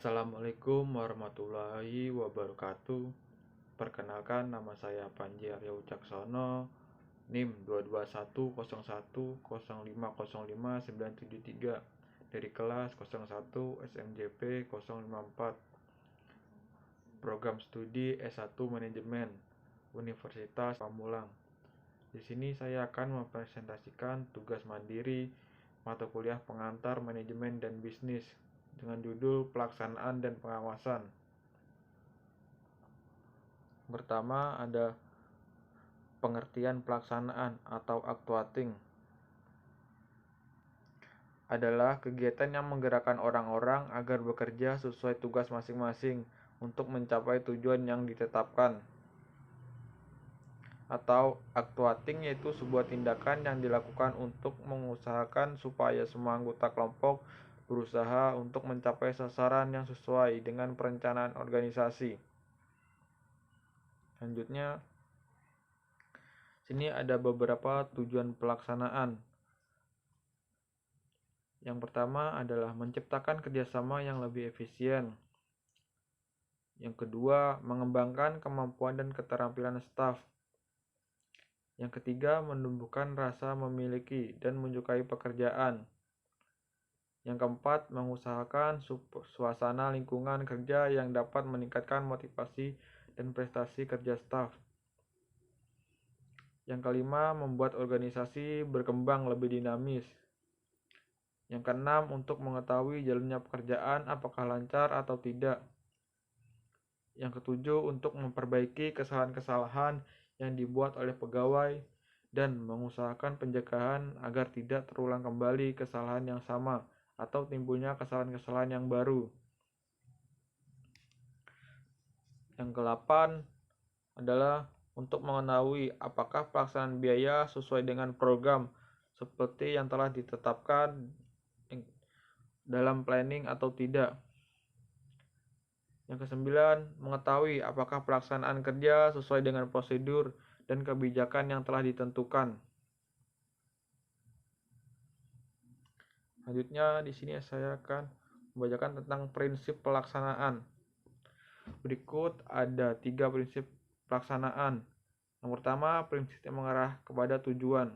Assalamualaikum warahmatullahi wabarakatuh. Perkenalkan, nama saya Panji Arya Wicaksono, NIM 2210105059773 dari kelas 01 SMJP 054, Program Studi S1 Manajemen, Universitas Pamulang. Di sini saya akan mempresentasikan tugas mandiri mata kuliah pengantar manajemen dan bisnis dengan judul pelaksanaan dan pengawasan. Pertama ada pengertian pelaksanaan atau actuating. Adalah kegiatan yang menggerakkan orang-orang agar bekerja sesuai tugas masing-masing untuk mencapai tujuan yang ditetapkan. Atau actuating yaitu sebuah tindakan yang dilakukan untuk mengusahakan supaya semua anggota kelompok berusaha untuk mencapai sasaran yang sesuai dengan perencanaan organisasi. Selanjutnya, sini ada beberapa tujuan pelaksanaan. Yang pertama adalah menciptakan kerjasama yang lebih efisien. Yang kedua, mengembangkan kemampuan dan keterampilan staf. Yang ketiga, menumbuhkan rasa memiliki dan menyukai pekerjaan. Yang keempat, mengusahakan suasana lingkungan kerja yang dapat meningkatkan motivasi dan prestasi kerja staf. Yang kelima, membuat organisasi berkembang lebih dinamis. Yang keenam, untuk mengetahui jalannya pekerjaan apakah lancar atau tidak. Yang ketujuh, untuk memperbaiki kesalahan-kesalahan yang dibuat oleh pegawai dan mengusahakan pencegahan agar tidak terulang kembali kesalahan yang sama atau timbulnya kesalahan-kesalahan yang baru. Yang ke-8 adalah untuk mengetahui apakah pelaksanaan biaya sesuai dengan program seperti yang telah ditetapkan dalam planning atau tidak. Yang ke-9, mengetahui apakah pelaksanaan kerja sesuai dengan prosedur dan kebijakan yang telah ditentukan. Selanjutnya, di sini saya akan membacakan tentang prinsip pelaksanaan. Berikut ada 3 prinsip pelaksanaan. Yang pertama, prinsip yang mengarah kepada tujuan.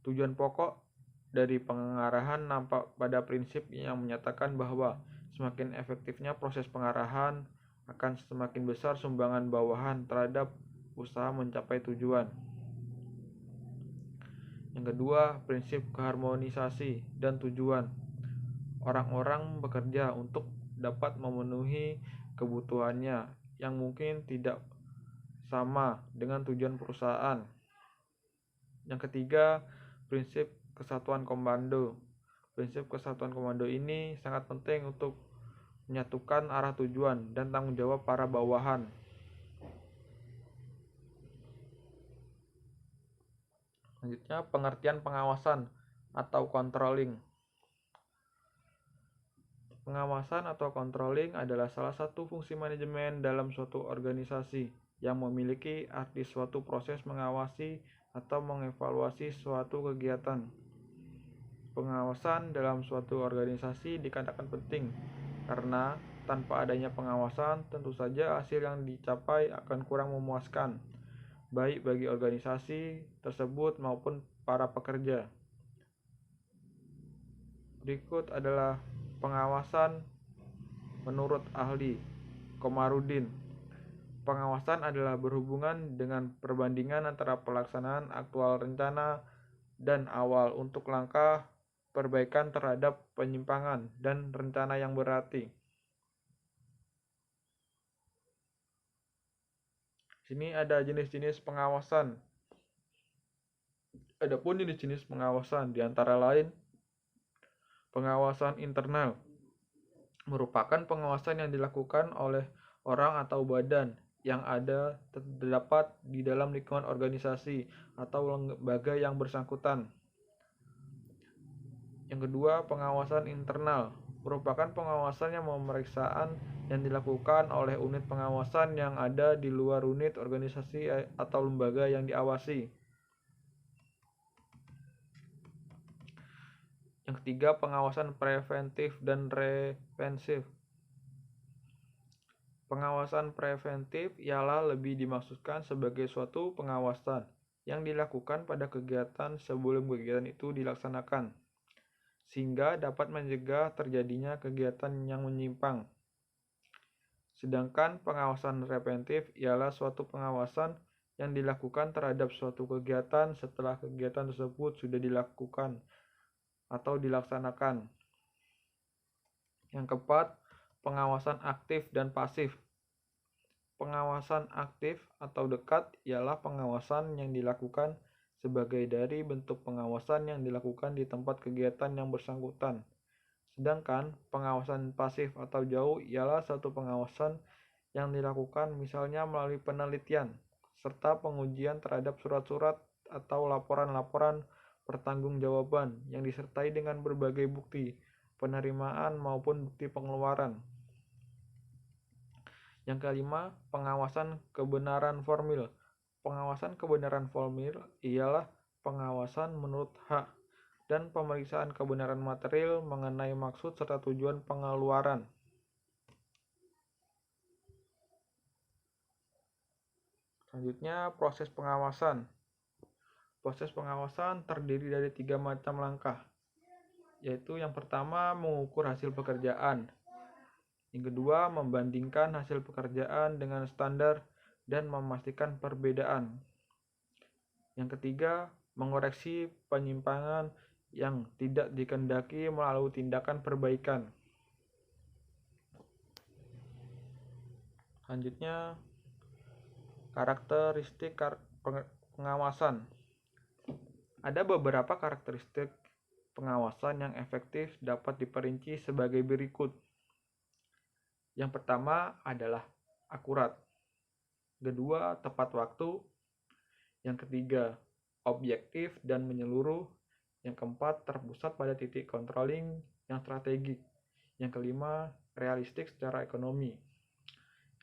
Tujuan pokok dari pengarahan nampak pada prinsip yang menyatakan bahwa semakin efektifnya proses pengarahan, akan semakin besar sumbangan bawahan terhadap usaha mencapai tujuan. Yang kedua, prinsip keharmonisasi dan tujuan. Orang-orang bekerja untuk dapat memenuhi kebutuhannya yang mungkin tidak sama dengan tujuan perusahaan. Yang ketiga, prinsip kesatuan komando. Prinsip kesatuan komando ini sangat penting untuk menyatukan arah tujuan dan tanggung jawab para bawahan. Selanjutnya, pengertian pengawasan atau controlling. Pengawasan atau controlling adalah salah satu fungsi manajemen dalam suatu organisasi yang memiliki arti suatu proses mengawasi atau mengevaluasi suatu kegiatan. Pengawasan dalam suatu organisasi dikatakan penting karena tanpa adanya pengawasan tentu saja hasil yang dicapai akan kurang memuaskan, baik bagi organisasi tersebut maupun para pekerja. Berikut adalah pengawasan menurut ahli Komarudin. Pengawasan adalah berhubungan dengan perbandingan antara pelaksanaan aktual rencana dan awal untuk langkah perbaikan terhadap penyimpangan dan rencana yang berarti. Sini ada jenis-jenis pengawasan. Adapun jenis-jenis pengawasan diantara lain pengawasan internal merupakan pengawasan yang dilakukan oleh orang atau badan yang terdapat di dalam lingkungan organisasi atau lembaga yang bersangkutan. Yang kedua, pengawasan internal merupakan pengawasan yang pemeriksaan yang dilakukan oleh unit pengawasan yang ada di luar unit organisasi atau lembaga yang diawasi. Yang ketiga, pengawasan preventif dan reprensif. Pengawasan preventif ialah lebih dimaksudkan sebagai suatu pengawasan yang dilakukan pada kegiatan sebelum kegiatan itu dilaksanakan, sehingga dapat mencegah terjadinya kegiatan yang menyimpang. Sedangkan pengawasan preventif ialah suatu pengawasan yang dilakukan terhadap suatu kegiatan setelah kegiatan tersebut sudah dilakukan atau dilaksanakan. Yang keempat, pengawasan aktif dan pasif. Pengawasan aktif atau dekat ialah pengawasan yang dilakukan sebagai dari bentuk pengawasan yang dilakukan di tempat kegiatan yang bersangkutan. Sedangkan pengawasan pasif atau jauh ialah satu pengawasan yang dilakukan misalnya melalui penelitian, serta pengujian terhadap surat-surat atau laporan-laporan pertanggungjawaban yang disertai dengan berbagai bukti penerimaan maupun bukti pengeluaran. Yang kelima, pengawasan kebenaran formil. Pengawasan kebenaran formil ialah pengawasan menurut hak dan pemeriksaan kebenaran material mengenai maksud serta tujuan pengeluaran. Selanjutnya, proses pengawasan. Proses pengawasan terdiri dari 3 macam langkah, yaitu yang pertama, mengukur hasil pekerjaan. Yang kedua, membandingkan hasil pekerjaan dengan standar dan memastikan perbedaan. Yang ketiga, mengoreksi penyimpangan yang tidak dikehendaki melalui tindakan perbaikan. Selanjutnya, karakteristik pengawasan. Ada beberapa karakteristik pengawasan yang efektif dapat diperinci sebagai berikut. Yang pertama adalah akurat. Kedua, tepat waktu. Yang ketiga, objektif dan menyeluruh. Yang keempat, terpusat pada titik controlling yang strategik. Yang kelima, realistik secara ekonomi.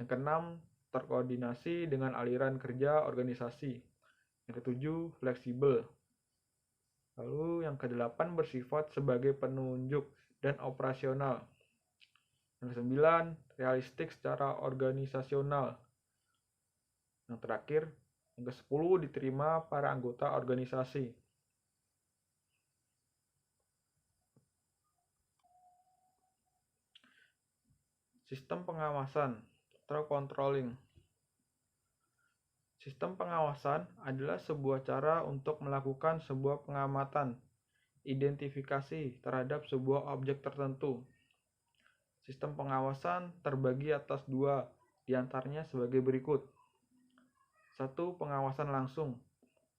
Yang keenam, terkoordinasi dengan aliran kerja organisasi. Yang ketujuh, fleksibel. Lalu yang kedelapan, bersifat sebagai penunjuk dan operasional. Yang kesembilan, realistik secara organisasional. Yang terakhir, yang ke-10, diterima para anggota organisasi. Sistem pengawasan atau controlling. Sistem pengawasan adalah sebuah cara untuk melakukan sebuah pengamatan, identifikasi terhadap sebuah objek tertentu. Sistem pengawasan terbagi atas 2, diantaranya sebagai berikut. 1. Pengawasan langsung,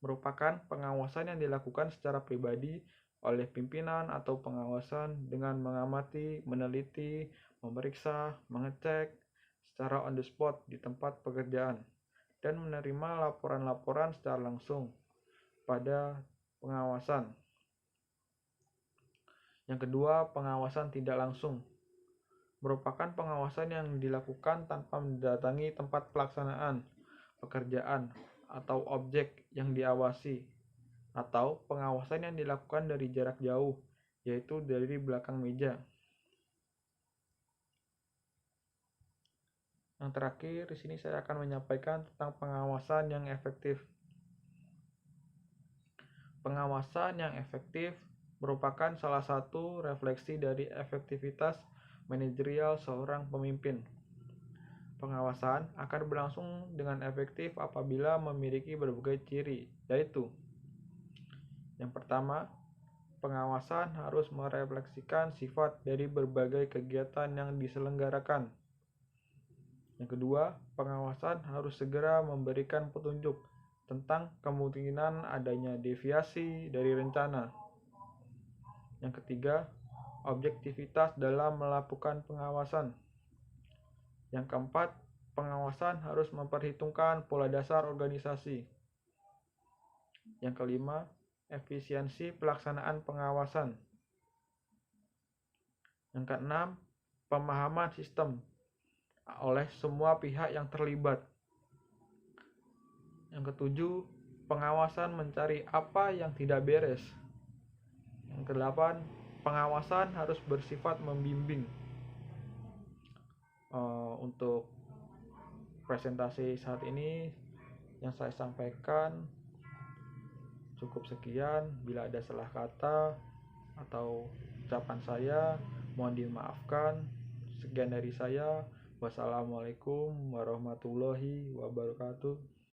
merupakan pengawasan yang dilakukan secara pribadi oleh pimpinan atau pengawasan dengan mengamati, meneliti, memeriksa, mengecek secara on the spot di tempat pekerjaan, dan menerima laporan-laporan secara langsung pada pengawasan. Yang kedua, pengawasan tidak langsung, merupakan pengawasan yang dilakukan tanpa mendatangi tempat pelaksanaan pekerjaan atau objek yang diawasi, atau pengawasan yang dilakukan dari jarak jauh, yaitu dari belakang meja. Yang terakhir, di sini saya akan menyampaikan tentang pengawasan yang efektif. Pengawasan yang efektif merupakan salah satu refleksi dari efektivitas manajerial seorang pemimpin. Pengawasan akan berlangsung dengan efektif apabila memiliki berbagai ciri, yaitu yang pertama, pengawasan harus merefleksikan sifat dari berbagai kegiatan yang diselenggarakan. Yang kedua, pengawasan harus segera memberikan petunjuk tentang kemungkinan adanya deviasi dari rencana. Yang ketiga, objektivitas dalam melakukan pengawasan. Yang keempat, pengawasan harus memperhitungkan pola dasar organisasi. Yang kelima, efisiensi pelaksanaan pengawasan. Yang keenam, pemahaman sistem oleh semua pihak yang terlibat. Yang ketujuh, pengawasan mencari apa yang tidak beres. Yang kedelapan, pengawasan harus bersifat membimbing. Untuk presentasi saat ini yang saya sampaikan cukup sekian. Bila ada salah kata atau ucapan saya, mohon dimaafkan. Sekian dari saya. Wassalamualaikum warahmatullahi wabarakatuh.